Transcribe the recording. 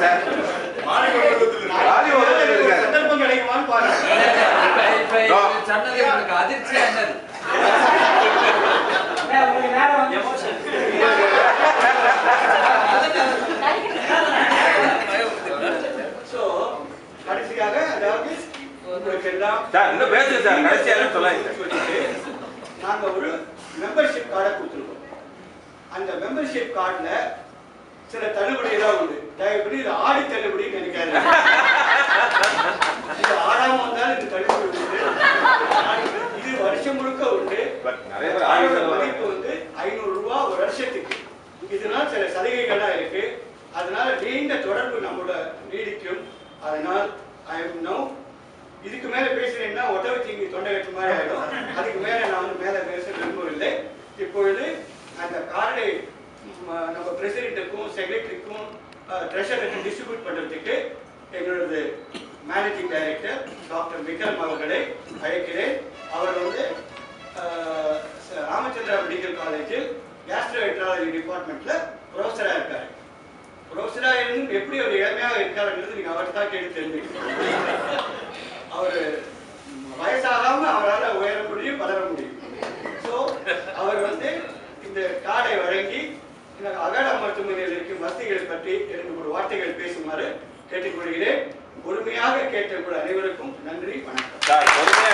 Sir. சந்தர்ப்பம் கிடைக்குமான்னு பாருங்க. சொன்னது உங்களுக்கு அதிர்ச்சியா என்னது? கடைசியாக அதாவது உங்களுக்கு எல்லாம் இன்னும் பேசுங்க சார். கடைசியாக சொல்லாங்க. நாங்க ஒரு மெம்பர்ஷிப் கார்டை கொடுத்துருக்கோம். அந்த மெம்பர்ஷிப் கார்டுல சில தள்ளுபடி எல்லாம் உண்டு. தயவுபடி இது ஆடி தள்ளுபடின்னு நினைக்காது. இது ஆடாம வந்தாலும் இது தள்ளுபடி உண்டு. இது வருஷம் முழுக்க உண்டு. மதிப்பு வந்து 500 ரூபாய் ஒரு வருஷத்துக்கு. இதனால் சில சலுகைகள்லாம் இருக்கு. அதனால நீண்ட தொடர்பு நம்மளோட நீடிக்கும். அதனால் இதுக்கு மேல பேசுறேன்னா ஒட்ட வச்சு தொண்டை கட்டு மாதிரி ஆயிடும். அதுக்கு மேல நான் வந்து மேல பேச விரும்பவில்லை. இப்பொழுது அந்த கார்டை நம்ம பிரசிடென்ட்டுக்கும் செக்ரட்டரிக்கும் ட்ரெஷரருக்கும் டிஸ்ட்ரிபியூட் பண்றதுக்கு எங்களோட மேனேஜிங் டைரக்டர் டாக்டர் விக்ரம் அவர்களை அழைக்கிறேன். அவர் வந்து ராமச்சந்திரா மெடிக்கல் காலேஜில் கேஸ்ட்ரோஎன்ட்ராலஜி டிபார்ட்மெண்ட்ல ப்ரொஃபஸரா இருக்காரு. ப்ரொஃபஸரா இருந்து எப்படி ஒரு இளமையாக இருக்காருங்கிறது நீங்க அவர்கிட்ட தான் கேட்டு தெரிஞ்சுக்கணும். அவர் வயசாகாம அவரால் உயர முடியும், வளர முடியும். ஸோ அவர் வந்து இந்த கார்டை வழங்கி இந்த அகாடா மருத்துவமனையில் இருக்கும் வசதிகளை பற்றி 2-3 வார்த்தைகள் பேசுமாறு கேட்டுக்கொள்கிறேன். பொறுமையாக கேட்ட உங்கள் அனைவருக்கும் நன்றி, வணக்கம். அவர்களை